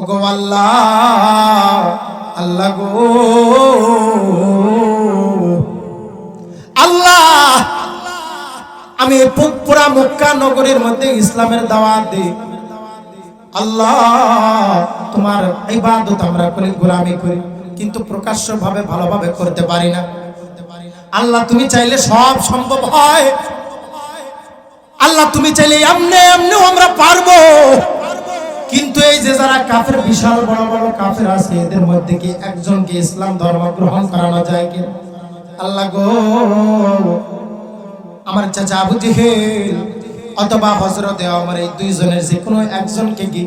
ওগো আল্লাহ, আল্লাহ গো আল্লাহ, আমি পুরা মক্কা নগরীর মধ্যে ইসলামের দাওয়াত দিই। আল্লাহ, তোমার ইবাদত আমরা করি, গোলামি করি, কিন্তু প্রকাশ্য ভাবে ভালোভাবে করতে পারি না। আল্লাহ, তুমি চাইলে সব সম্ভব হয়। আল্লাহ, তুমি চাইলে এমনি এমনি আমরা পারবো, কিন্তু এই যে যারা কাফের, বিশাল বড় বড় কাফের আছে, এদের মধ্যে কি একজনকে ইসলাম ধর্ম গ্রহণ করানো যায় কি? আল্লাহ গো, আমার চাচা আবু জেহেল অথবা হযরতে ওমর, এই দুইজনের যে কোনো একজনকে কি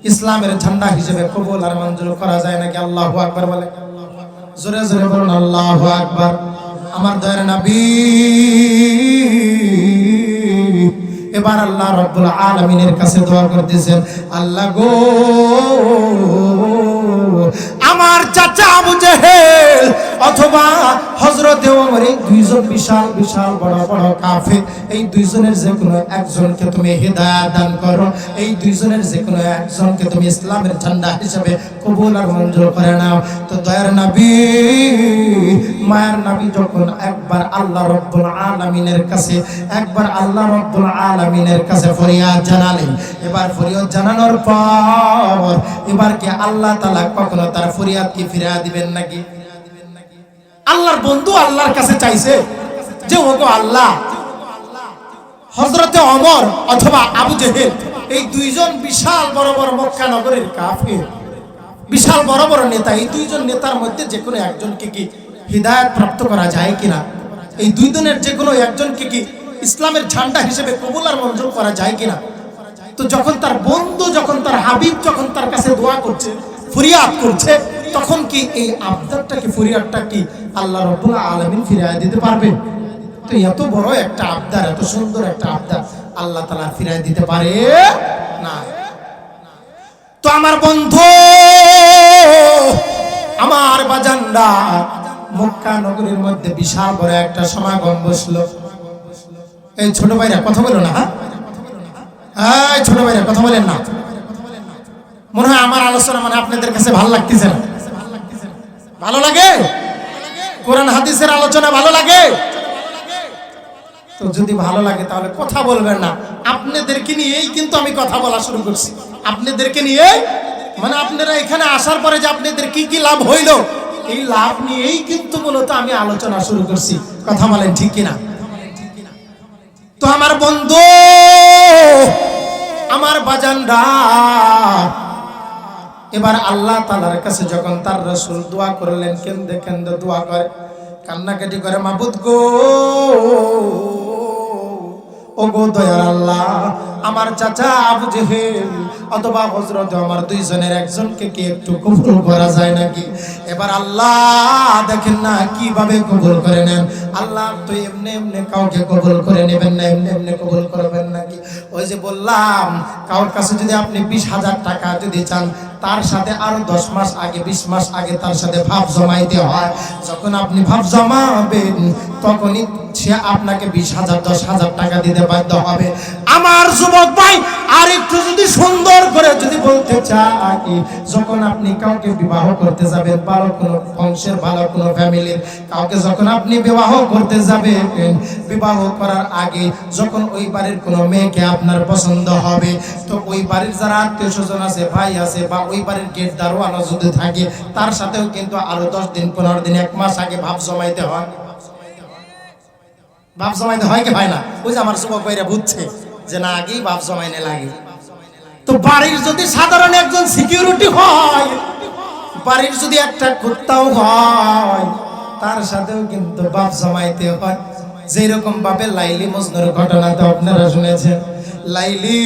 ইসলামের ঝান্ডা হিসেবে কবুল আর মঞ্জুর করা যায় নাকি? আল্লাহু আকবার বলে, জোরে জোরে বলুন আল্লাহু আকবার। আমার দয়ার নবী এবার আল্লাহ রাব্বুল আলামিনের কাছে দোয়া করতেছেন, আল্লাহ গো, আমার চাচা আবু জেহেল অথবা হযরতে ওমর, এই দুইজন বিশাল বিশাল বড় বড় কাফের, এই দুইজনের যে কোনো একজনকে তুমি হিদায়াত দান করো, এই দুইজনের যে কোনো একজনকে তুমি ইসলামের ঝান্ডা হিসেবে কবুল আর মঞ্জুর করে নাও। তো দয়ার নবী, মায়ের নবী যখন একবার আল্লাহ রাব্বুল আলামিনের কাছে, একবার আল্লাহ রাব্বুল আলামিনের কাছে ফরিয়াদ জানালেন, এবার ফরিয়াদ জানানোর পর এবার কি আল্লাহ তাআলা কখনো তার ফরিয়াদ কি ফিরিয়ে দিবেন নাকি? আল্লাহর বন্ধু আল্লাহর কাছে চাইছে যে ওগো আল্লাহ, হযরতে ওমর অথবা আবু জেহেল, এই দুইজন বিশাল বড় বড় মক্কা নগরের কাফের, বিশাল বড় বড় নেতা, এই দুইজন নেতার মধ্যে যে কোনো একজনকে কি হিদায়াত প্রাপ্ত করা যায় কিনা? এই দুইজনের যে কোনো একজনকে কি ইসলামের ঝান্ডা হিসেবে কবুল আর মঞ্জুর করা যায় কিনা? তো যখন তার বন্ধু, যখন তার হাবিব, যখন তার কাছে দোয়া করছে, ফরিয়াদ করছে, তখন কি এই আবদারটা কি, ফরিয়াদটা কি আল্লাহ রাব্বুল আলামিন ফিরিয়ে দিতে পারবে? তো এত বড় একটা আবদার, এত সুন্দর একটা আবদার আল্লাহ তাআলা ফিরিয়ে দিতে পারে না। তো আমার বন্ধু, আমার বাজানরা, মক্কা নগরীর মধ্যে বিশাল বড় একটা সমাগম বসলো। এই ছোট ভাইরা কথা বলো না, হ্যাঁ ছোট ভাইরা কথা বলেন না। মনে হয় আমার আলোচনা মানে আপনাদের কাছে ভালো লাগতেছে না? ভালো লাগে? কোরআন হাদিসের আলোচনা ভালো লাগে? তো যদি ভালো লাগে তাহলে কথা বলবেন না। আপনাদেরকে নিয়েই কিন্তু আমি কথা বলা শুরু করছি, আপনাদেরকে নিয়ে, মানে আপনারা এখানে আসার পরে যে আপনাদের কি কি লাভ হইল, এই লাভ নিয়েই কিন্তু মূলত আমি আলোচনা শুরু করছি। কথা বলেন ঠিক কিনা? তো আমার বন্ধু, আমার বাজানরা, এবার আল্লাহ তাআলার কাছে যখন তার রাসূল দোয়া করলেন, কেন্দে কেন্দে দোয়া করে, কান্নাকাটি করে, মাবুদ গো, ও গো দয়ার আল্লাহ, আমার চাচা আবু জেহেল অথবা হযরত ওমর দুইজনের একজনকে কি একটু কবুল করা যায় নাকি? এবার আল্লাহ দেখেন না কিভাবে কবুল করে নেন। আল্লাহ তো এমনি এমনি কাউকে কবুল করে নেবেন না, এমনি এমনি কবুল করবেন নাকি? ওই যে বললাম, কারোর কাছে যদি আপনি 20,000 টাকা যদি চান, তার সাথে আরো 10 মাস আগে, 20 মাস আগে তার সাথে ভাব জমাইতে হয়। যখন আপনি ভাব জমাবেন, তখনই সে আপনাকে 20,000 10,000 টাকা দিতে বাধ্য হবে। আমার যুবক ভাই, আর একটু যদি সুন্দর করে যদি বলতে চাই, যখন আপনি কাউকে বিবাহ করতে যাবেন, ভালো কোনো বংশের, ভালো কোনো ফ্যামিলির কাউকে যখন আপনি বিবাহ করতে যাবেন, বিবাহ করার আগে যখন ওই বাড়ির কোনো মেয়েকে আপনার পছন্দ হবে, তো ওই বাড়ির যারা আত্মীয় স্বজন আছে, ভাই আছে, বা ওই বাড়ির গেট দারোয়ানও যদি থাকে, তার সাথেও কিন্তু আরো 10 দিন 15 দিন 1 মাস আগে ভাব জমাইতে হয়। ভাব জমাইতে হয় কি হয় না? ওই যে আমার যুবক ভাইরা বুঝছে যে না, আগেই ভাব জমাইনে লাগে। তো বাড়ির যদি সাধারণ একজন সিকিউরিটি হয়, বাড়ির যদি একটা কুত্তাও হয়, তার সাথেও কিন্তু ভাব জমাইতে হয়। যেরকম ভাবে লাইলি মজনুর ঘটনা তো আপনারা শুনেছেন। লাইলি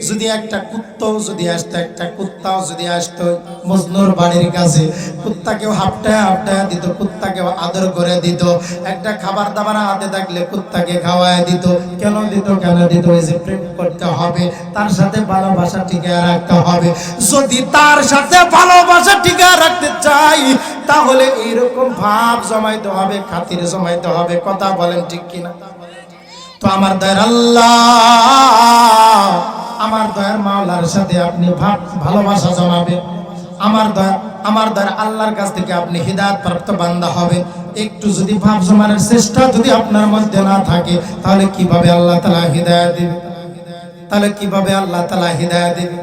যদি একটা কুত্তাও যদি আসতো, একটা কুত্তাও যদি আসতো মজনুর বাড়ির কাছে, কুত্তাকেও হাপটায় হাপটায় দিত, কুত্তাকেও আদর করে দিত, একটা খাবার দাবার হাতে থাকলে কুত্তাকে খাওয়ায় দিত। কেন দিত? কেন দিত? ওই যে প্রেম করতে হবে, তার সাথে ভালোবাসা টিকিয়ে রাখতে হবে। যদি তার সাথে ভালোবাসা টিকিয়ে রাখতে চাই, তাহলে এইরকম ভাব জমাইতে হবে, খাতির জমাইতে হবে। কথা বলেন ঠিক কিনা? তো আমার দয়ার আল্লাহ আমার দয়ার মাওলার সাথে আপনি ভালোবাসা জমাবেন, আমার দয়ার আল্লাহর কাছ থেকে আপনি হিদায়াত প্রাপ্ত বান্দা হবেন। একটু যদি ভাব জমানোর চেষ্টা যদি আপনার মধ্যে না থাকে, তাহলে কিভাবে আল্লাহ তাআলা হিদায়াত দিবে? তাহলে কিভাবে আল্লাহ তাআলা হিদায়াত দিবে?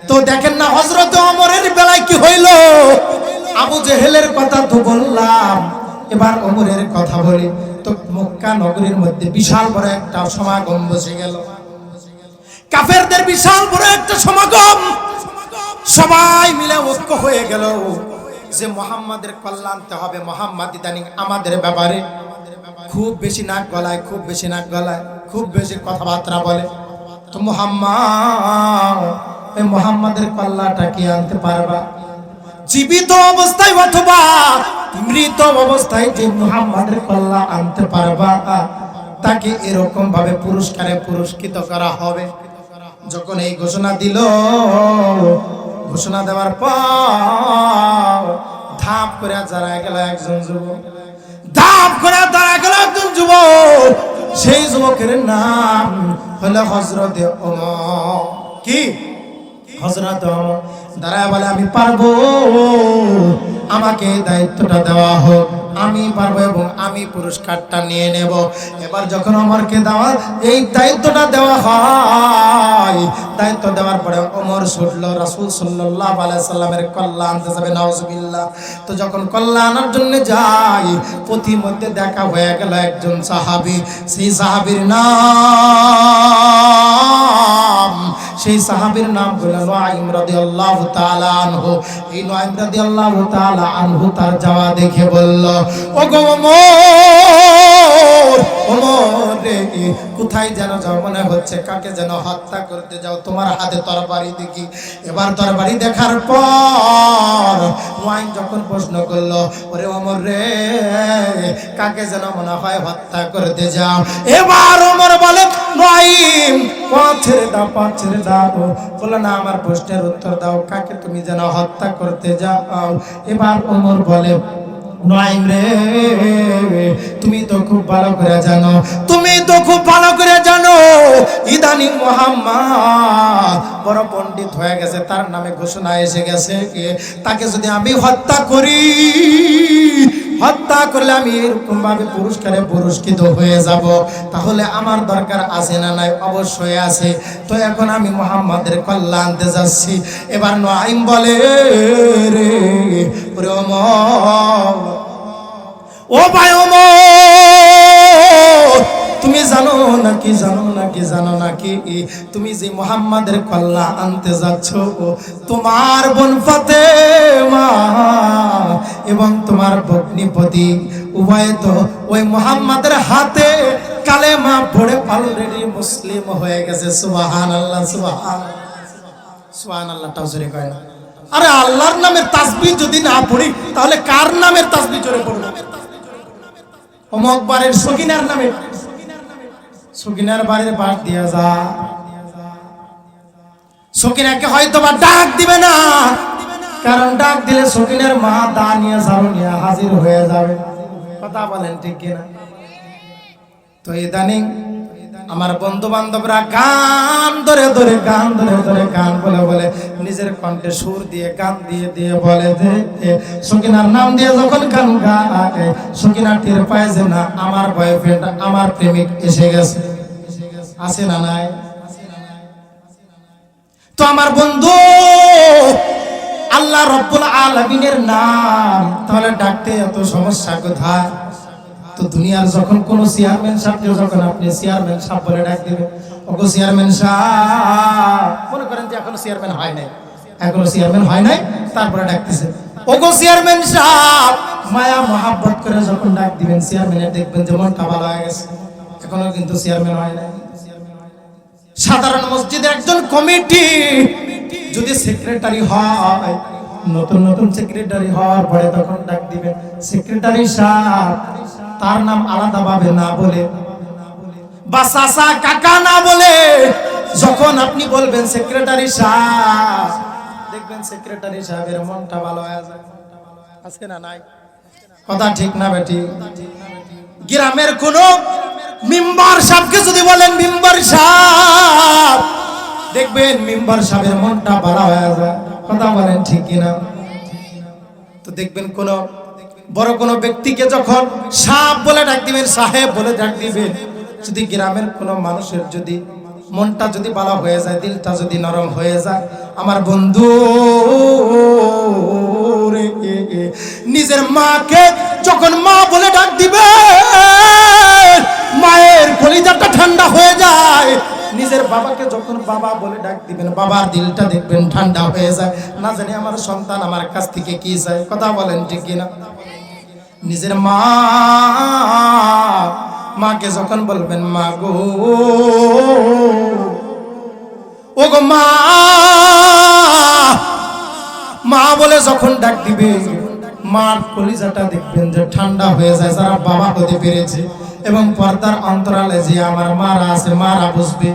তো দেখেন না হযরত ওমরের বেলায় কি হইল? আবু জেহেলের কথা তো বললাম, এবার ওমরের কথা বলি। তো মক্কা নগরীর মধ্যে বিশাল বড় একটা সমাগম বসে গেল, কাফেরদের বিশাল বড় একটা সমাগম। সবাই মিলে ঐক্য হয়ে গেল যে মুহাম্মাদের কল্যাণ আনতে হবে। মুহাম্মদ ইদানিং আমাদের ব্যাপারে খুব বেশি নাক গলায়, খুব বেশি নাক গলায়, খুব বেশি কথাবার্তা বলে। তো মুহাম্মাদের কল্যাণটা কি আনতে পারবা? জীবিত অবস্থায় অথবা মৃত অবস্থায় যে মুহাম্মাদের কল্যাণ আনতে পারবা, তাকে এরকম ভাবে পুরস্কারে পুরস্কৃত করা হবে। যখন এই ঘোষণা দিল, ঘোষণা দেওয়ার পর ধাপ করে দাঁড়ায় গেল একজন যুবক, ধাপ করে দাঁড়ায় গেল একজন যুবক। সেই যুবকের নাম হলো হযরতে ওমর। কি? হযরত ওমর দাঁড়ায় বলে, আমি পারবো, আমাকে এই দায়িত্বটা দেওয়া হোক, আমি পারবো এবং আমি পুরস্কারটা নিয়ে নেব। এবার যখন ওমরকে এই দায়িত্বটা দেওয়া হয়, দায়িত্ব দেওয়ার পরে ওমর ছুটল রাসূল সাল্লাল্লাহু আলাইহি সাল্লামের কল্যাণ আনতে যাবে, নাউজুবিল্লাহ। তো যখন কল্যাণ আনার জন্য যায়, পথিমধ্যে দেখা হয়ে গেল একজন সাহাবী। সেই সাহাবীর নাম হলো নুআইম রাদিয়াল্লাহু তাআলা আনহু। এই নুআইম রাদিয়াল্লাহু তাআলা আনহু তার যাওয়া দেখে বলল, ওগো ওমর রে, কোথায় যেন যাও, মনে হচ্ছে কাকে যেন হত্যা করতে যাও, তোমার হাতে তরবারি দেখি। এবার তরবারি দেখার পর নুআইম যখন প্রশ্ন করলো, ওরে ওমর রে, কাকে যেন মনে হয় হত্যা করতে যাও। এবার ওমর বলে, নুআইম পথ ছেড়ে দাও, বলো না, আমার প্রশ্নের উত্তর দাও, কাকে তুমি যেন হত্যা করতে যাও। এবার ওমর বলে, নুআইম রে, তুমি তো খুব ভালো করে জানো, ইদানিং মুহাম্মদ বড় পণ্ডিত হয়ে গেছে, তার নামে ঘোষণা এসে গেছে, তাকে যদি আমি হত্যা করলে আমি এরকম ভাবে পুরস্কারে পুরস্কৃত হয়ে যাব। তাহলে আমার দরকার আছে না? নাই, অবশ্যই আছে। তো এখন আমি মুহাম্মাদের কল্যাণ আনতে যাচ্ছি। এবার নুআইম বলে, রে ওরে ওমর, ও ভাই ওমর, তুমি জানো নাকি তুমি যে মুহাম্মাদের কল্যাণ আনতে যাচ্ছ, তোমার বোন ফাতেমা এবং তোমার ভগ্নিপতি উভয় তো ওই মুহাম্মাদের হাতে কালেমা পড়ে অলরেডি মুসলিম হয়ে গেছে। সুবহানাল্লাহ, সুবহানাল্লাহ। তাওজরে কয় না? আরে আল্লাহর নামের তাসবিহ যদি না পড়ি, তাহলে কার নামের তাসবিহ জোরে পড়ব? অমুক বাড়ির সকিনার নামে, সকিনার বাড়ির পাশ দিয়া যা, সকিনাকে হয়তো বা ডাক দিবে না, কারণ ডাক দিলে সকিনার মা দা নিয়ে ঝাড়ু নিয়ে হাজির হয়ে যাবে। কথা বলেন ঠিক কিনা? তো ইদানিং আমার বন্ধু বান্ধবরা গান ধরে গান বলে নিজের কণ্ঠে সুর দিয়ে গান দিয়ে বলে যে সকিনার নাম দিয়ে যখন গান গায়, সকিনা টের পায় যে না, আমার বয়ফ্রেন্ড, আমার প্রেমিক এসে গেছে। আছে না নাই? তো আমার বন্ধু, আল্লাহ রাব্বুল আলামিনের নাম তাহলে ডাকতে এত সমস্যা কোথায়? তো দুনিয়ার যখন কোন চেয়ারম্যান সাহেবকে যখন আপনি চেয়ারম্যান সাহেব বলে ডাক দিবেন, ওগো চেয়ারম্যান সাহেব, মনে করেন যে এখনো চেয়ারম্যান হয় নাই, তারপরে ডাকতেছে, ওগো চেয়ারম্যান সাহেব, মায়া মহাব্বত করে যখন ডাক দিবেন, চেয়ারম্যানের দেখবেন যে মনটা ভালো হয়ে গেছে। এখনো কিন্তু চেয়ারম্যান হয় নাই। সাধারণ মসজিদের একজন কমিটি যদি সেক্রেটারি হয়, নতুন সেক্রেটারি হওয়ার পরে তখন ডাক দিবেন, সেক্রেটারি সাহেব, তার নাম আলাদা ভাবে না বলে বা চাচা কাকা না বলে যখন আপনি বলবেন সেক্রেটারি সাহেব, দেখবেন সেক্রেটারি সাহেবের মনটা ভালো হয়ে যায়। আজকে না নাই? কথা ঠিক না বেটি? গ্রামের কোন মেম্বার সাহেবকে যদি বলেন মেম্বার সাহেব, দেখবেন মেম্বার সাহেবের মনটা ভালো হয়ে যায়। কথা বলেন ঠিক কিনা? তো দেখবেন কোন বড় কোন ব্যক্তিকে যখন সাহেব বলে ডাক দিবেন, সাহেব বলে ডাক দিবেন, যদি গ্রামের কোন মানুষের যদি মনটা যদি ভালো হয়ে যায়, দিলটা যদি নরম হয়ে যায়, আমার বন্ধু নিজের মাকে যখন মা বলে ডাক দিবে, মায়ের কলিজাটা ঠান্ডা হয়ে যায়। নিজের বাবাকে যখন বাবা বলে ডাক দিবেন, বাবার দিলটা দেখবেন ঠান্ডা হয়ে যায়। না জানি আমার সন্তান আমার কাছ থেকে কি চায়। কথা বলেন ঠিক কিনা? নিজের মাকে যখন বলবেন মা গো, ও গো মা, মা বলে যখন ডাক দিবে, মার কলিজাটা দেখবেন যে ঠান্ডা হয়ে যায়। যারা বাবা হতে পেরেছে এবং পর্দার অন্তরালে যে আমার মারা আছে, মারা বুঝবে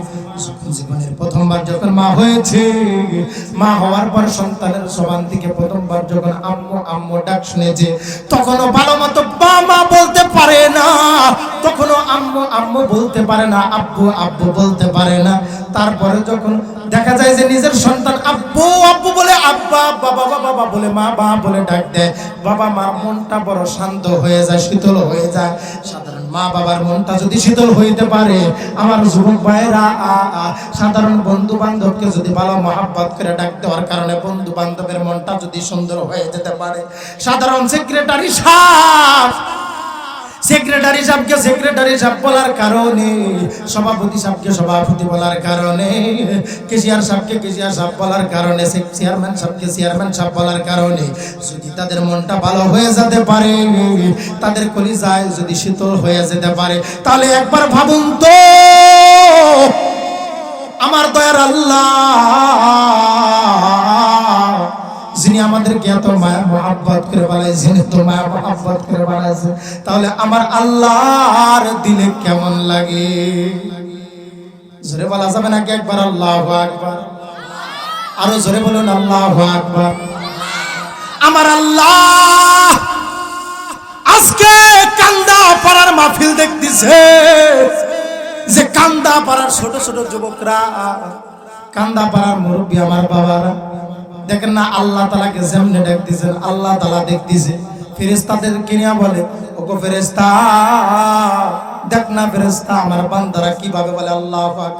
জীবনের প্রথমবার যখন মা হয়েছে, মা হওয়ার পর সন্তানের জবান থেকে প্রথমবার যখন আম্মু আম্মু ডাক শুনেছে, তখনও ভালো মতো মা বলতে পারে না, তখনও আম্মু আম্মু বলতে পারে না, আব্বু আব্বু বলতে পারে না। তারপরে যখন দেখা যায় যে নিজের সন্তান আব্বু আব্বু বলে, আব্বা বাবা বাবা বলে, মা বা বলে ডাক দেয়, বাবা মার মনটা বড় শান্ত হয়ে যায়, শীতল হয়ে যায়। সাধারণ মা বাবার মনটা যদি শীতল হইতে পারে, আমার যুবক ভাইরা সাধারণ বন্ধু বান্ধবকে যদি ভালো মহাব্বত করে ডাক দেওয়ার কারণে বন্ধু বান্ধবের মনটা যদি সুন্দর হয়ে যেতে পারে, সাধারণ সেক্রেটারি সাহেবকে সেক্রেটারি সাহেব বলার কারণে, সভাপতি সাহেবকে সভাপতি বলার কারণে, কেশিয়ার সাহেবকে কেশিয়ার সাহেব বলার কারণে, চেয়ারম্যান সাহেবকে চেয়ারম্যান সাহেব বলার কারণে যদি তাদের মনটা ভালো হয়ে যেতে পারে, তাদের কলিজায় যদি শীতল হয়ে যেতে পারে, তাহলে একবার ভাবুন তো আমার দয়ার আল্লাহ যিনি আমাদেরকে এত মায়া মহাব্বত করে বানাইছেন, এত মায়া মহাব্বত করে বানাইছে, তাহলে আমার আল্লাহর দিলে কেমন লাগে? জোরে বলা যাবে নাকি একবার আল্লাহু আকবার? আরো জোরে বলুন আল্লাহু আকবার। আমার আল্লাহ আজকে কান্দা পাড়ার মাহফিল দেখতেছে, যে কান্দা পাড়ার ছোট ছোট যুবকরা, কান্দা পাড়ার মুরব্বী আমার বাবারা, দেখেন না আল্লাহ তাআলাকে যেমনে ডাকতেছেন, আল্লাহ তাআলা দেখতেছে। ফেরেশতাদেরকে নিয়ে বলে, ওগো ফেরেশতা, দেখ না ফেরেশতা আমার বান্দারা কিভাবে বলে আল্লাহু আকবার,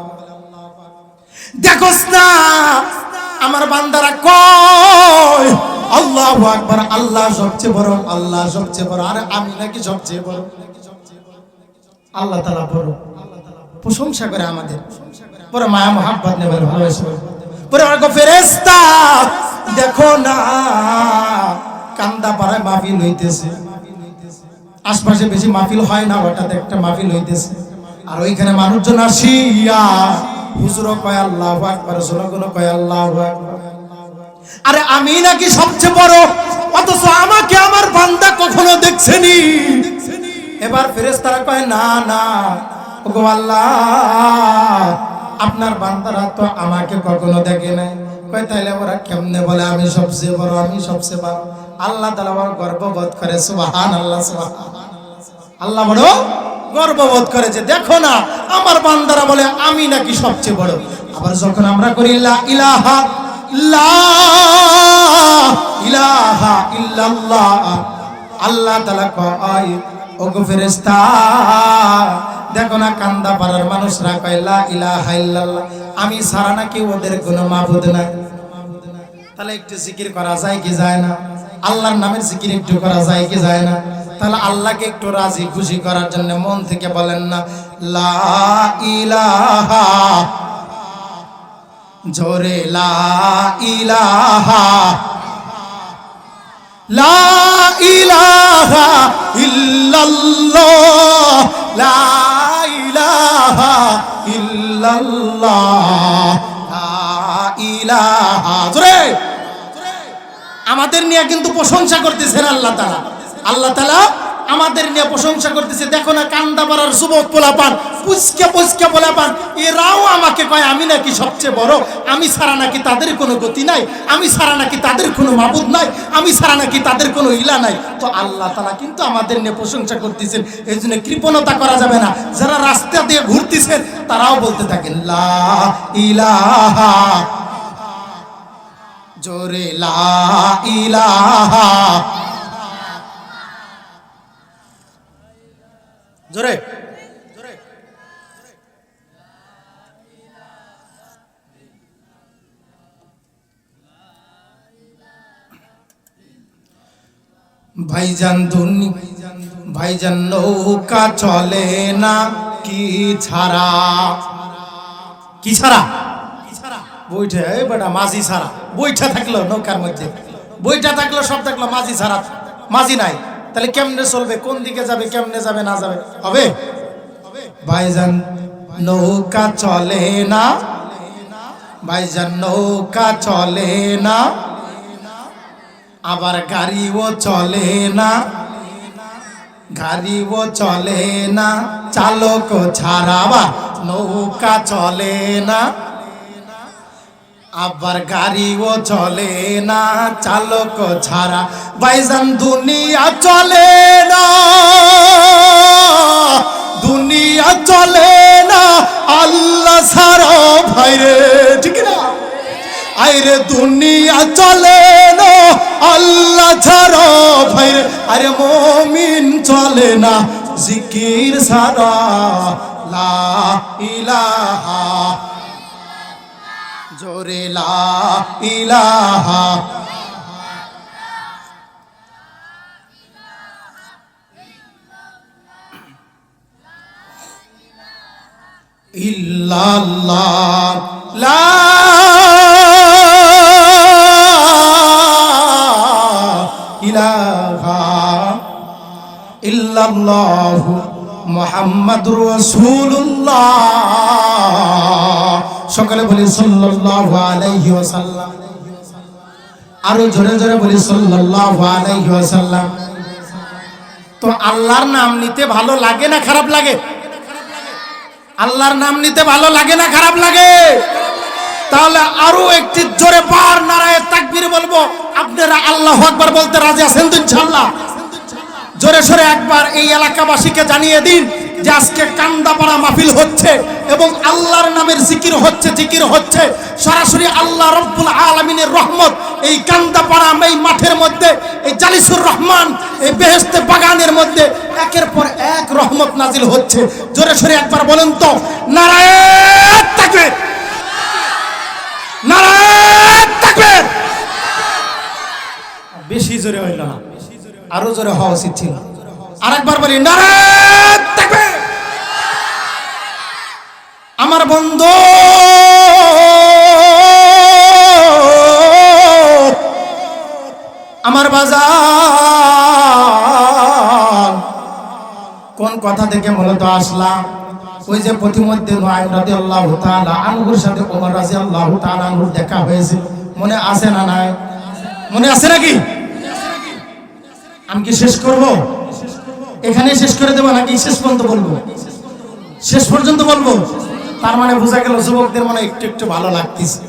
দেখোস না আমার বান্দারা কয় আল্লাহু আকবার, আল্লাহ সবচেয়ে বড়, আল্লাহ সবচেয়ে বড়। আরে আমি নাকি সবচেয়ে বড়? আল্লাহ তাআলা বড়, প্রশংসা করে আমাদের, বড় মায়া মহাব্বত নেবে, ভালোবাসে। পরে ওগো ফেরেশতা দেখো না কান্দা পাড়ায় মাহফিল হইতেছে, আশপাশে বেশি মাহফিল হয় না, হঠাৎ একটা মাহফিল হইতেছে, আর ওইখানে মানুষজন আসিয়া হুজুরও কয় আল্লাহু আকবার, জনগণও কয় আল্লাহু আকবার। আরে আমি নাকি সবচেয়ে বড়, অথচ আমাকে আমার বান্দা কখনো দেখছেনি। এবার ফেরেশতারা কয় না না ওগো আল্লাহ, আপনার বান্দারা তো আমাকে কখনো দেখে নাই। কয় তাইলে ওরা কেমনে বলে আমি সবচেয়ে বড়, আমি সবচেয়ে বড়? আল্লাহ তাআলা বড় গর্ববোধ করে, সুবহানাল্লাহ সুবহানাল্লাহ। আল্লাহ বড় গর্ববোধ করে যে দেখো না আমার বান্দারা বলে আমি নাকি সবচেয়ে বড়। আবার যখন আমরা করি লা ইলাহা ইল্লাল্লাহ, আল্লাহ তাআলা কয় ওগো ফেরেশতা দেখো না কান্দা পাড়ার মানুষরা কয় লা ইলাহা ইল্লাল্লাহ, আমি ছাড়া নাকি ওদের কোনো মাবুদ নাই। তাহলে একটু জিকির করা যায় কি যায় না? আল্লাহর নামের জিকির একটু করা যায় কি যায় না? তাহলে আল্লাহকে একটু রাজি খুশি করার জন্য মন থেকে বলেন না লা ইলাহা, জোরে লা ইলাহা, লা ইলাহা ইল্লাল্লাহ, লা ইলাহা ইল্লাল্লাহ, লা ইলাহা। জোরে আমাদের নিয়ে কিন্তু প্রশংসা করতেছেন আল্লাহ তাআলা। আল্লাহ তাআলা আমাদের নিয়ে প্রশংসা করতেছে, দেখো না কান্দা পাড়ার যুবক পোলাপান, পুচকে পুচকে পোলাপান, এরাও আমাকে কয় আমি নাকি সবচেয়ে বড়, আমি ছাড়া নাকি তাদের কোনো গতি নাই, আমি ছাড়া নাকি তাদের কোনো মাবুদ নাই, আমি ছাড়া নাকি তাদের কোনো ইলা নাই। তো আল্লাহ তাআলা কিন্তু আমাদের নিয়ে প্রশংসা করতেছেন, এই জন্য কৃপণতা করা যাবে না। যারা রাস্তা দিয়ে ঘুরতেছেন তারাও বলতে থাকেন লা ইলাহা, জোরে লা ইলাহা, জোরে ভাইজান ভাইজান নৌকা চলে না কি ছাড়া, কি ছাড়া, বইটা বেটা মাঝি ছাড়া, বইটা থাকলো নৌকার মধ্যে, বইটা থাকলো সব থাকলো, মাঝি ছাড়া, মাঝি নাই, তাহলে কেমনে চলবে, কোন দিকে যাবে, কেমনে যাবে, না যাবে হবে। ভাইজান নৌকা চলে না, ভাইজান নৌকা চলে না, আবার গাড়িও চলে না, গাড়িও চলে না, চালক ছাড়া আবার নৌকা চলে না, আবার গাড়িও চলে না, চালক ছাড়া ভাইজান দুনিয়া চলে না, দুনিয়া চলে না আল্লাহ ছাড়া ভাইরে, ঠিক না? আরে দুনিয়া চলে না আল্লাহ ছাড়া ভাইরে, আরে মুমিন চলে না জিকির ছাড়া, লা ইলাহা, জোরে লা ইলাহা, ইল্লাল্লাহ, লা ইলাহা ইল্লাল্লাহু মুহাম্মাদুর রাসূলুল্লাহ। সকলে বলি সাল্লাল্লাহু আলাইহি ওয়াসাল্লাম, আরো জোরে জোরে বলি সাল্লাল্লাহু আলাইহি ওয়াসাল্লাম। তো আল্লাহর নাম নিতে ভালো লাগে না খারাপ লাগে? আল্লাহর নাম নিতে ভালো লাগে না খারাপ লাগে? তাহলে আরো একটি জোরে বার নারায়ে তাকবীর বলবো, আপনারা আল্লাহু আকবার বলতে রাজি আছেন তো ইনশাআল্লাহ? জোরে সোরে একবার এই এলাকাবাসীকে জানিয়ে দিন যে আজকে কান্দাপাড়া মাহফিল হচ্ছে এবং আল্লাহর নামের জিকির হচ্ছে, জিকির হচ্ছে সরাসরি আল্লাহ রব্বুল আলামিনের রহমত এই কান্দাপাড়া এই মাঠের মধ্যে, এই জালিসুর রহমান এই বেহেশতে বাগানের মধ্যে একের পর এক রহমত নাজিল হচ্ছে। জোরে সোরে একবার বলেন তো নারায়ে তাকবীর, নারায়ে তাকবীর। বেশি জোরে হইল না, আরো জোরে হওয়া উচিত ছিল। আরেকবার বলি নারায়ে তাকবীর। আমার বন্ধু আমার বাজার, কোন কথা থেকে মূলত আসলাম? ওই যে প্রতিমধ্যে নুআইম রাদিয়াল্লাহু তাআলা আনহুর সাথে ওমর রাদিয়াল্লাহু তাআলা আনহুর দেখা হয়েছিল, মনে আছে না নাই? মনে আছে নাকি? আমি কি শেষ করব? এখানে শেষ করে দেবো নাকি শেষ পর্যন্ত বলবো? শেষ পর্যন্ত বলবো। তার মানে বোঝা গেল যুবকদের মনে একটু একটু ভালো লাগতেছে,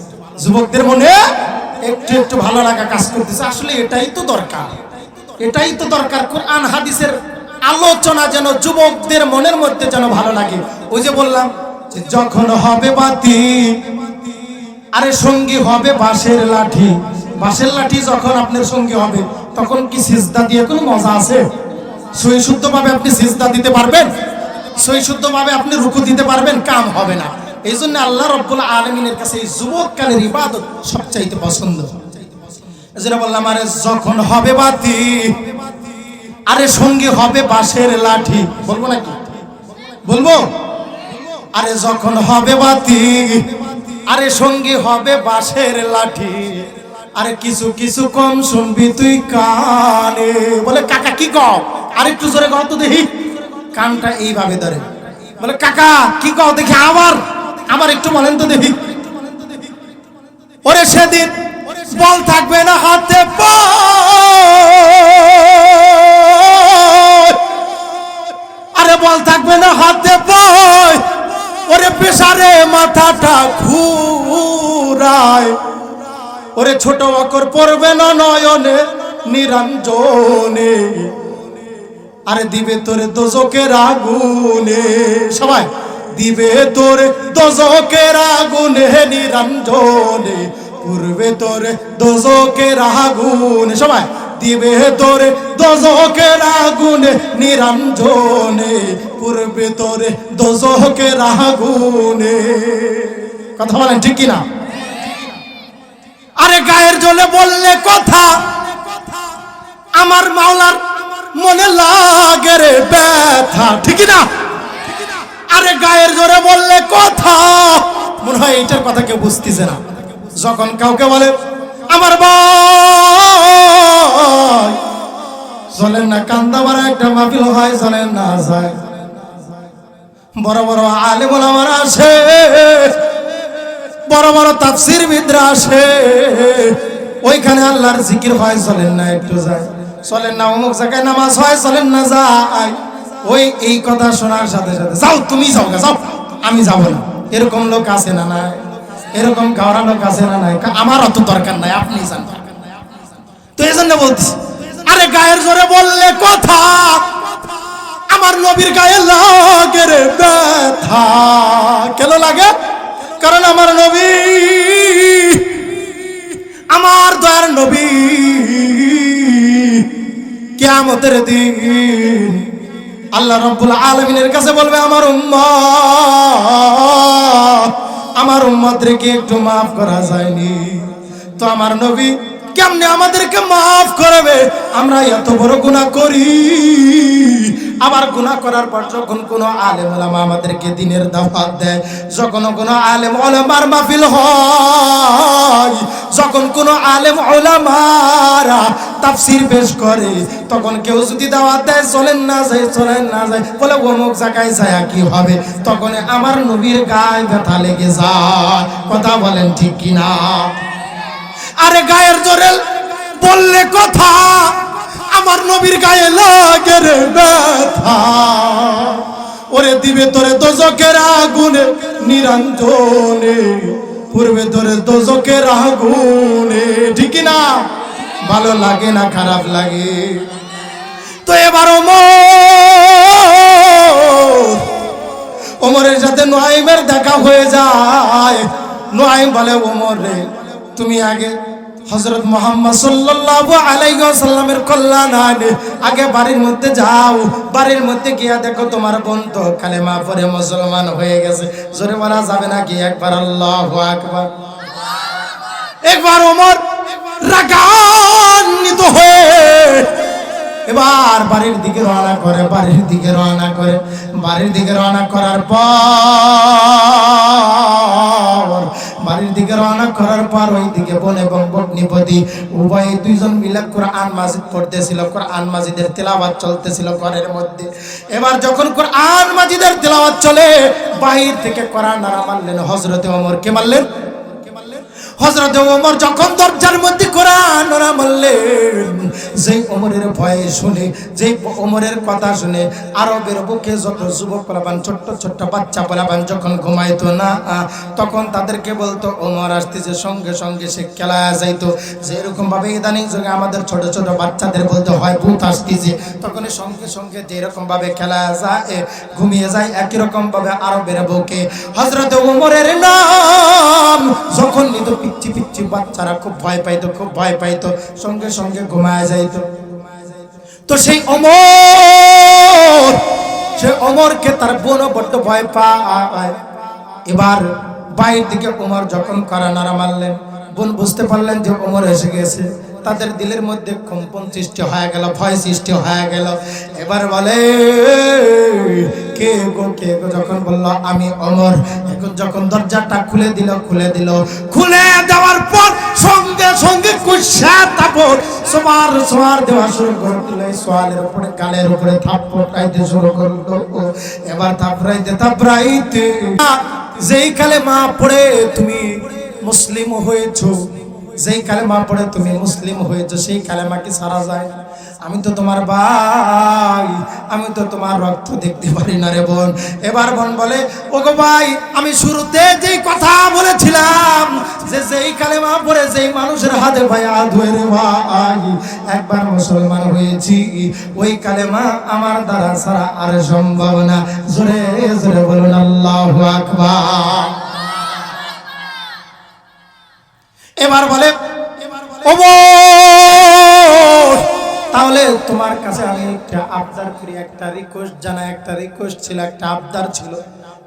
যুবকদের মনে একটু একটু ভালো লাগা কাজ করতেছে। আসলে এটাই তো দরকার, এটাই তো দরকার। কোরআন হাদিসের আলোচনা যেন যুবকদের মনের মধ্যে যেন ভালো লাগে। ওই যে বললাম যে যখন হবে বাতি, আরে সঙ্গী হবে বাঁশের লাঠি, বাঁশের লাঠি যখন আপনার সঙ্গী হবে তখন কি সিজদা দিয়ে কোনো মজা আছে? সহি শুদ্ধভাবে আপনি সিজদা দিতে পারবেন? সহি শুদ্ধভাবে আপনি রুকু দিতে পারবেন? কাম হবে না। এই জন্য আল্লাহ রব্বুল আলামিনের কাছে এই যুবককালের ইবাদত সবচাইতে পছন্দ। যেটা বললাম আরে যখন হবে বাতি, আরে সঙ্গী হবে বাঁশের লাঠি, বলবো নাকি? বলবো? আরে যখন হবে বাতি, আরে সঙ্গী হবে বাঁশের লাঠি, আরে কিছু কিছু কম শুনবি তুই কানে। বলে কাকা কি কও? আরেকটু জোরে কও তো দেখি। কানটা এইভাবে ধরে বলে কাকা কি কও দেখি, আবার একটু বলেন তো দেখি। ওরে সেদিন বল থাকবে না হাতে, জোরে বল থাকবে না হাতে বয় ওরে পেশারে মাথাটা ঘুরায় ওরে ছোট অক্ষর পড়বে না নয়নে নিরঞ্জনে আরে দিবে তোরে দোজকের আগুনে সবাই দিবে তোরে দোজকের আগুনে নিরঞ্জনে পূর্বে তোরে দোজকের আগুনে সবাই দিবে তোরে দোজকের আগুনে নিরঞ্জনে পূর্বে তোরে দোজকের আগুনে কথা বলেন ঠিক কি না আরে গায়ের জলে বললে কথা আমার মাওলার মনে লাগে রে ব্যথা ঠিক না আরে গায়ের জোরে বললে কথা মনে হয় এইটার কথা কেউ বুঝতেছে না যখন কাউকে বলে আমার ভাই চলেন না কান্দা মারা একটা মাহফিল হয় চলেন না যায় বড় বড় আলেম ওলামারা আসে বড় বড় তাফসীরবিদরা আসে ওইখানে আল্লাহর জিকির হয় চলেন না একটু যায় চলেন না অমুক জায়গায় নামাজ হয় চলেন না যাই ওই এই কথা শোনার সাথে সাথে যাও তুমি যাও যাও আমি যাব না এরকম লোক আছে না নাই এরকম গাওয়া লোক আছে না নাই আমার অত দরকার নাই আপনি যান তো এই জন্য বলছি আরে গায়ের জোরে বললে কথা আমার নবীর গায়ে লাগে রে ব্যথা কেন লাগে কারণ আমার নবী আমার দয়ার নবী কিয়ামতের দিন আল্লাহ রাব্বুল আলামিনের কাছে বলবে আমার উম্মতকে একটু maaf করা যায়নি তো আমার নবী কেমনে আমাদেরকে maaf করবে আমরা এত বড় গুনাহ করি আবার গুনাহ করার পর যখন কোনো আলেম ওলামা আমাদেরকে দ্বীনের দাওয়াত দেয় যখন কোনো আলেম ওলামার মাহফিল হয় যখন কোনো আলেম ওলামারা তাফসীর পেশ করে তখন কেউ যদি দাওয়াত দেয় চলেন না যায় বলে অমুক জায়গায় যায় কি হবে তখন আমার নবীর গায়ে ব্যথা লেগে যায় কথা বলেন ঠিক কি না আরে গায়ের জোরে বললে কথা আমার নবীর গায়ে লাগে রে ব্যথা ওরে দিবে তোরে দোজকের আগুনে নিরঞ্জনে পূর্বে তোরে দোজকের আগুনে ঠিক না ভালো লাগে না খারাপ লাগে তো এবার ওমরের সাথে নুআইমের দেখা হয়ে যায় নুআইম বলে ওমর রে তুমি আগে হযরত মুহাম্মদ সাল্লাল্লাহু আলাইহি ওয়াসাল্লামের কল্যাণে আগে বাড়ির মধ্যে যাও বাড়ির মধ্যে গিয়া দেখো তোমার বোন তো কালেমা পড়ে মুসলমান হয়ে গেছে জোরে বলা যাবে নাকি একবার আল্লাহু আকবার একবার ওমর রাগান্বিত হয়ে এবার বাড়ির দিকে রওনা করে বাড়ির দিকে রওনা করার পর ওই দিকে বোন এবং ভগ্নিপতি উভয় দুইজন মিলে কোরআন মাজিদ পড়তেছিল কোরআন মাজিদের তেলাওয়াত চলতেছিল ঘরের মধ্যে এবার যখন কোরআন মাজিদের তেলাওয়াত চলে বাহির থেকে কোরআন নারা মারলেন হযরতে ওমর কে মারলেন হযরত ওমর যখন দরজার মধ্যে কোরআন ওরা বললেন যেই ওমরের ভয়ে শুনে যেই ওমরের কথা শুনে আরবের বুকে যত যুবক পোলাপান ছোট্ট ছোট্ট বাচ্চা পোলাপান যখন ঘুমাইতো না তখন তাদেরকে বলতো ওমর আসতেছে সঙ্গে সঙ্গে সে খেলায় যাইতো যে এরকম ভাবে ইদানিং যুগে আমাদের ছোট ছোট বাচ্চাদের বলতে হয় ভূত আসতেছে তখন সঙ্গে সঙ্গে যেরকম ভাবে খেলায় যায় ঘুমিয়ে যায় একই রকম ভাবে আরবের বুকে হযরত ওমরের নাম যখন নিত পিচ্ছি পিচ্ছি বাচ্চারা খুব ভয় পাইতো সঙ্গে সঙ্গে ঘুমায় যাইতো তো সেই ওমরকে তার বোন বড্ড ভয় পায় এবার বাইরের দিকে ওমর যখন করা নাড়া মারলেন বোন বুঝতে পারলেন যে ওমর এসে গেছে তাদের দিলের মধ্যে কম্পন সৃষ্টি হয়ে গেল ভয় সৃষ্টি হয়ে গেল এবার বলে কে গো যখন বলল আমি ওমর এখন যখন দরজাটা খুলে দিল খুলে দেওয়ার পর সঙ্গে সঙ্গে কুশা তাপর সোয়ার দেওয়া শুরু করে দিল সোয়ালের উপরে গালের উপরে থাপ্পড় খাইতে শুরু করলো এবার থাপড়াইতে যেই কালেমা পড়ে তুমি মুসলিম হয়েছো যেই কালেমা পড়ে তুমি মুসলিম হয়েছো সেই কালেমা কি ছাড়া যায়? আমি তো তোমার ভাই, আমি তো তোমার রক্ত দেখতে পারি না রে বোন। এবার বোন বলে, ওগো ভাই, আমি শুরুতে যেই কথা বলেছিলাম যে যেই কালেমা পড়ে যেই মানুষের হাতে ভাইয়া ধুয়ে রে ভাই একবার মুসলমান হয়েছি, ওই কালেমা আমার দ্বারা ছাড়া আর সম্ভব না। জোরে জোরে বলুন আল্লাহু আকবার। এবার বলে, ও তাহলে তোমার কাছে আমি একটা আবদার করি, একটা রিকোয়েস্ট জানাই। একটা রিকোয়েস্ট ছিল, একটা আবদার ছিল।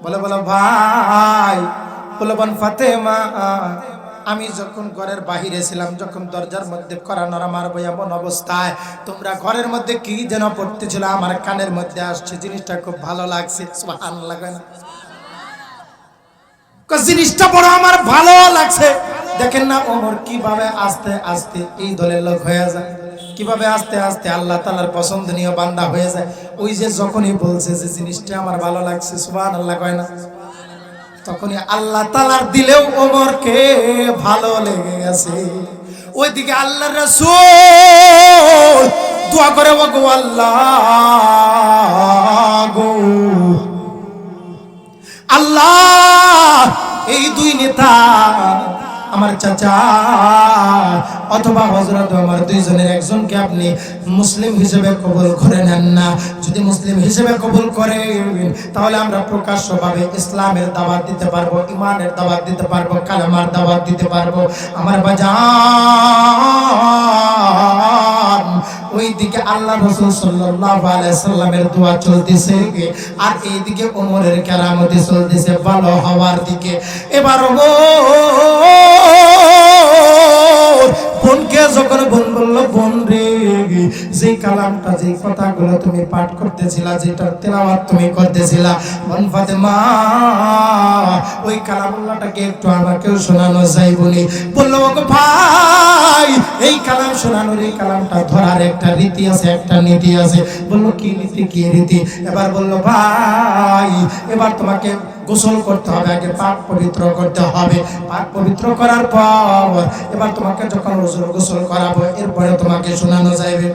বলে বলো ভাই, বলে বোন ফাতেমা, আমি যখন ঘরের বাহিরে ছিলাম, যখন দরজার মধ্যে কড়া নড়া মারবো এমন অবস্থায় তোমরা ঘরের মধ্যে কি যেন পড়তেছিল, আমার কানের মধ্যে আসছে, জিনিসটা খুব ভালো লাগছে। সুবহানাল্লাহ, জিনিসটা বড় আমার ভালো লাগছে। দেখেন না ওমর কিভাবে আস্তে আস্তে এই দলের লোক হয়ে যায়, কিভাবে আস্তে আস্তে আল্লাহ তাআলার পছন্দনীয় বান্দা হয়ে যায়। ওই যে যখনই বলছে যে জিনিসটা আমার ভালো লাগছে, সুবহানাল্লাহ কয় না, তখনই আল্লাহ তাআলার দিলেও ওমরকে ভালো লেগে গেছে। ওইদিকে আল্লাহর রাসূল দোয়া করে, ওগো আল্লাহ গো আল্লাহ, এই দুই নেতা আমার চাচা অথবা হযরত আমার দুইজনের একজনকে আপনি মুসলিম হিসেবে কবুল করে নেন না। যদি মুসলিম হিসেবে কবুল করেন তাহলে আমরা প্রকাশ্যভাবে ইসলামের দাওয়াত দিতে পারবো, ইমানের দাওয়াত দিতে পারবো, কালেমার দাওয়াত দিতে পারবো। আমার বাজান, ওইদিকে আল্লাহ রাসূল সাল্লাল্লাহু আলাইহি সাল্লামের দোয়া চলতেছে আর এইদিকে ওমরের কেরামতি চলতেছে ভালো হওয়ার দিকে। এবার বোনকে যখন বোন বললো, বোন রে, যে কালামটা, যে কথাগুলো তুমি পাঠ করতেছিলা, যেটা তেলাওয়াত তুমি করতেছিলা, বোন ফাতেমা, ওই কালামুল্লাহটাকে একটু আমাকেও শোনানো যায় বলি। বললো, ওগো ভাই, এই কালাম শোনানোর, এই কালামটা ধরার একটা রীতি আছে, একটা নীতি আছে। বললো, কি নীতি, কি রীতি? এবার বললো, ভাই, এবার তোমাকে গোসল করতে হবে, আগে পাক পবিত্র করতে হবে। পাক পবিত্র করার পর এবার তোমাকে যখন গোসল করাবো, এরপরে তোমাকে শোনানো যাবে।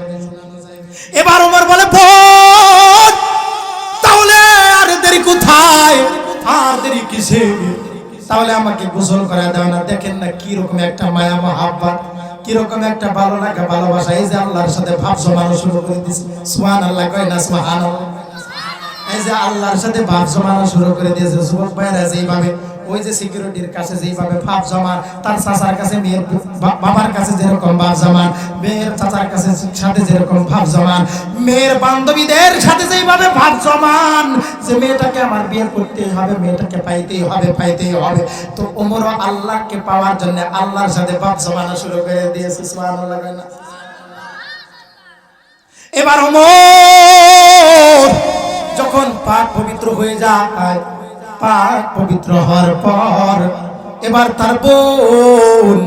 এবার ওমর বলে, বোন, তাহলে আর দেরি কোথায়, আর দেরি কিসে? তাহলে আমাকে গোসল করা দাও না। দেখেন না কি রকম একটা মায়া মহাব্বত, কি রকম একটা ভালো লাগা, ভালোবাসা। এই যে আল্লাহর সাথে ভাব জমানো শুরু করে দিয়েছে। সুবহানাল্লাহ কয় না? সুবহানাল্লাহ। এই যে আল্লাহর সাথে ভাব জমানো শুরু করে দিয়েছে। যুবক ভাইরা যেইভাবে ওই যে সিকিউরিটির কাছে যেইভাবে ভাব জমান, তার চাচার কাছে মেয়ের বাবার কাছে যেরকম ভাব জমান, মেয়ের চাচার কাছে সাথে যেরকম ভাব জমান, মেয়ের বান্ধবীদের সাথে যেইভাবে ভাব জমান যে মেয়েটাকে আমার বিয়ে করতেই হবে, মেয়েটাকে পাইতেই হবে, পাইতেই হবে। তো ওমরও আল্লাহকে পাওয়ার জন্য আল্লাহর সাথে ভাব জমানো শুরু করে দিয়েছে। সুবহানাল্লাহ। এবার ওমর যখন পাক পবিত্র হয়ে যায়, পাক পবিত্র হওয়ার পর এবার তার বোন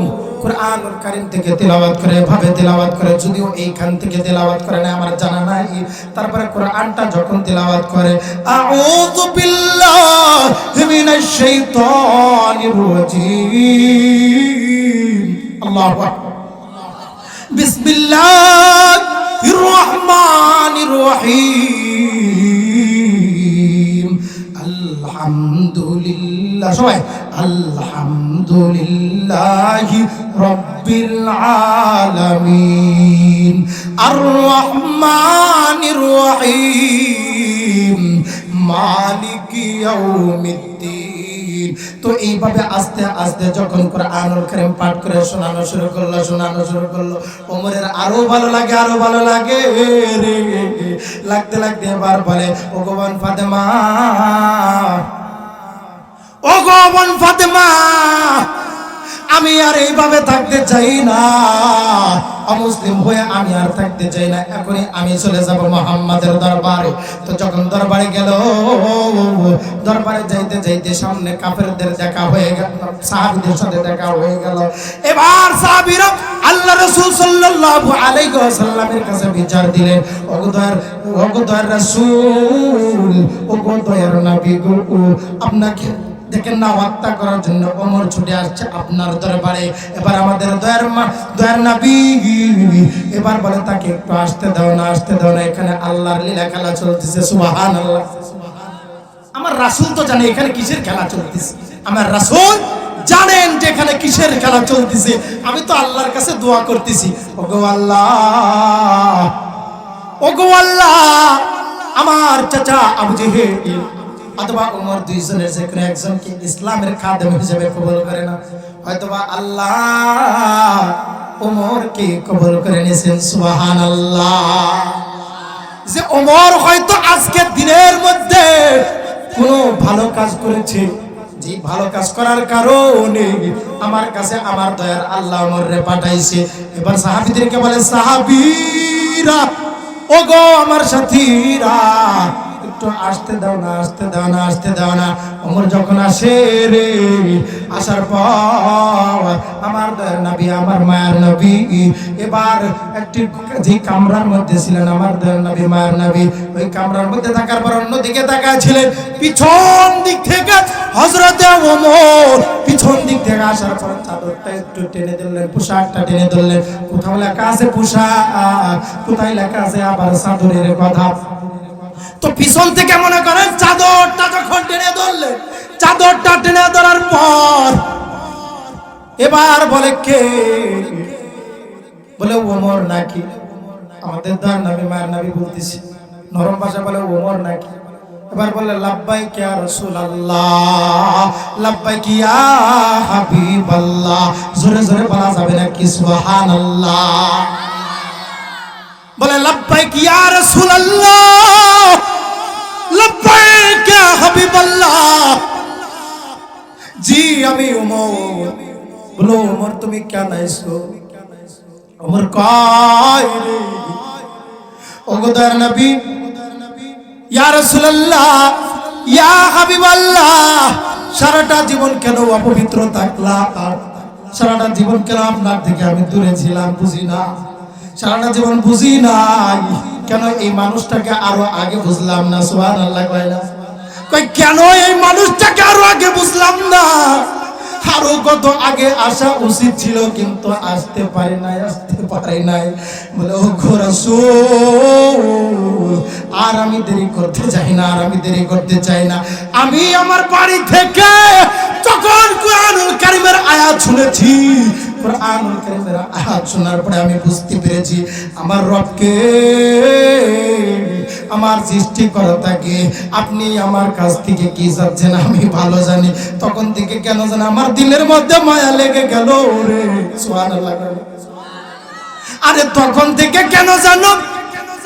কুরআনুল কারীম থেকে তেলাওয়াত করে, ভাবে তেলাওয়াত করে, যদিও এইখান থেকে তেলাওয়াত করে না আমার জানা নাই। তারপরে কোরআনটা যখন তেলাওয়াত করে, আউযু বিল্লাহি মিনাশ শাইতানির রাজীম, আল্লাহু আকবার, বিসমিল্লাহির রহমানির রহিম, আলহামদুলিল্লাহ, সবাই আলহামদুলিল্লাহি রাব্বিল আলামিন, আর রহমানির রহিম, মালিকি ইয়াউমিদ্দিন। তো এইভাবে আস্তে আস্তে যখন কোরআনুল কারীম পাঠ করে শোনানো শুরু করলো, ওমরের আরো ভালো লাগে, আরো ভালো লাগে রে। লাগতে লাগতে এবার বলে, ওগো বোন ফাতেমা, ওগো বোন ফাতেমা, আমি আর এইভাবে থাকতে চাই না, অমুসলিম হয়ে আমি আর থাকতে চাই না। এখনই আমি চলে যাব মুহাম্মাদের দরবারে। তো যখন দরবারে গেল, দরবারে যাইতে যাইতে সামনে কাফেরদের দেখা হয়ে গেল, সাহাবীদের সাথে দেখা হয়ে গেল। এবার সাহাবীরা আল্লাহ রাসূল সাল্লাল্লাহু আলাইহি ওয়াসাল্লামের কাছে বিচার দিলেন, ওগো দয়ার রাসূল, ওগো দয়ার নবী গো, দেখেন না, হত্যা করার জন্য ওমর ছুটে আসছে আপনার দরবারে। এবার আমাদের দয়ার নবী এবার বলে তাকে একটু আসতে দাও না, আসতে দাও না, এখানে আল্লাহর লীলা খেলা চলতেছে। সুবহানাল্লাহ। আমার রাসূল তো জানে এখানে কিসের খেলা চলতেছে, আমার রাসূল জানেন যে এখানে কিসের খেলা চলতেছে। আমি তো আল্লাহর কাছে দোয়া করতেছি, ওগো আল্লাহ, ওগো আল্লাহ, আমার চাচা আবু জেহেল অথবা ওমর দুইজনের যে কোনো একজনকে ইসলামের খাদেম হিসেবে কবুল করে না, হয়তোবা আল্লাহ ওমরকে কবুল করে নিয়েছেন। সুবহানাল্লাহ। যে ওমর হয়তো আজকের দিনের মধ্যে কোনো ভালো কাজ করেছে, যে ভালো কাজ করার কারণে আমার কাছে আমার দয়ার আল্লাহ ওমররে পাঠাইছে। এবার সাহাবীদেরকে বলে, সাহাবীরা, ওগো আমার সাথীরা, একটু আসতে দাও না, আসতে দাও না, আসতে দাও না। ওমর যখন আসে রে, আসার পর আমার দয়ার নবী, আমার মায়ের নবী এবার একটি যে কামরার মধ্যে ছিলেন আমার দয়ার নবী, মায়ের নবী, ওই কামরার মধ্যে থাকার পর অন্যদিকে তাকাচ্ছিলেন। পিছন দিক থেকে হযরতে ওমর পিছন দিক থেকে আসার পর চাদরটা একটু টেনে ধরলেন, পোশাকটা টেনে ধরলেন। কোথাও লেখা আছে পোশাক, কোথায় লেখা আছে আবার চাদরের কথা। তো পিছন থেকে মনে করেন চাদরটা যখন টেনে ধরলেন, চাদরটা টেনে ধরার পর এবার বলে, কে? বলে ওমর নাকি? আমাদের দয়ার নবী, মায়ের নবী বলতেছি, নরম ভাষা বলে ওমর নাকি? এবার বলে, লাব্বাইক ইয়া রাসূলুল্লাহ, লাব্বাইক ইয়া হাবিবাল্লাহ। জোরে জোরে বলা যাবে না কি? সুবহানাল্লাহ। বলে, লাব্বাইক ইয়া রাসূলুল্লাহ, লাব্বাইক ইয়া হাবিবাল্লাহ। জি আমি ওমর। বলো, ওমর তুমি কেন আইছো? ওমর কয় রে, ওগো দয়ার নবী, ইয়া রাসূলুল্লাহ, ইয়া হাবিবাল্লাহ, সারাটা জীবন কেন অপবিত্র থাকলাম? সারাটা জীবন কেন আপনার থেকে আমি দূরে ছিলাম? বুঝি না, সারাটা জীবন বুঝি নাই কেন এই মানুষটাকে আরো আগে বুঝলাম না? সুবহানাল্লাহ। কই কেন এই মানুষটাকে আরো আগে বুঝলাম না? আরো কত আগে আসা উচিত ছিল, কিন্তু আসতে পারি নাই, আসতে পারি নাই। বলে, ও রাসূল, আর আমি দেরি করতে চাই না, আর আমি দেরি করতে চাই না। আমি আমার বাড়ি থেকে যখন কুরআনুল কারীমের আয়াত শুনেছি, কুরআনুল কারীমের আয়াত শোনার পরে আমি বুঝতে পেরেছি আমার রবকে, আমার সৃষ্টিকর্তাকে আপনি আমার কাছ থেকে কি চাচ্ছেন আমি ভালো জানি। তখন থেকে কেন জানো আমার দিলের মধ্যে মায়া লেগে গেল রে। সুবহানাল্লাহ। আরে তখন থেকে কেন জানো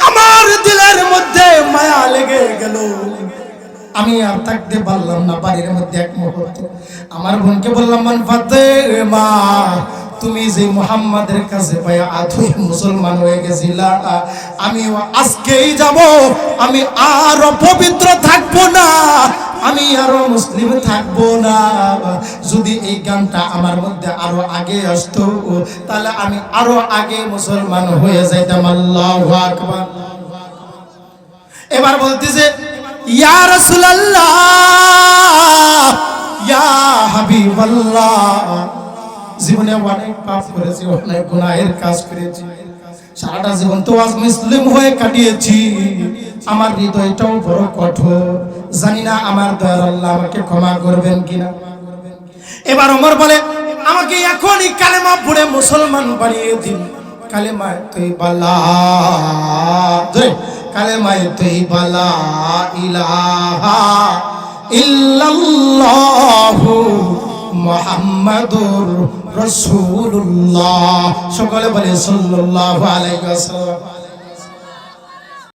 আমার দিলের মধ্যে মায়া লেগে গেল, আমি আর থাকতে পারলাম না বাড়ির মধ্যে এক মুহূর্ত। আমার বোনকে বললাম, বোন ফাতেমা, তুমি যে মুহাম্মাদের কাছে পায়া আতুই মুসলমান হয়ে গেছিলা, আমি আজকেই যাব, আমি আর পবিত্র থাকবো না, আমি আরো মুসলিম থাকবো না। যদি এই গানটা আমার মধ্যে আরো আগে আসতো, তাহলে আমি আরো আগে মুসলমান হয়ে যাইতাম। আল্লাহু আকবার। এবার বলতেছে, ইয়া রাসূলুল্লাহ, ইয়া হাবিবাল্লাহ, জীবনে অনেক পাপ করেছি, অনেক গুনাহের কাজ করেছি, সারাটা জীবন তো আজ মুসলিম হয়ে কাটিয়েছি, আমার হৃদয়টাও বড় কঠোর, জানি না আমার দয়ার আল্লাহ আমাকে ক্ষমা করবেন কিনা। এবার ওমর বলে, আমাকে এখনই কালেমা পড়ে মুসলমান বানিয়ে দিন। কালেমায়ে তয়্যিবা লা কালেমায়ে তয়্যিবা লা ইলাহা ইল্লাল্লাহু মুহাম্মাদুর রাসূলুল্লাহ। সকলে বলে সাল্লাল্লাহু আলাইহি ওয়াসাল্লাম।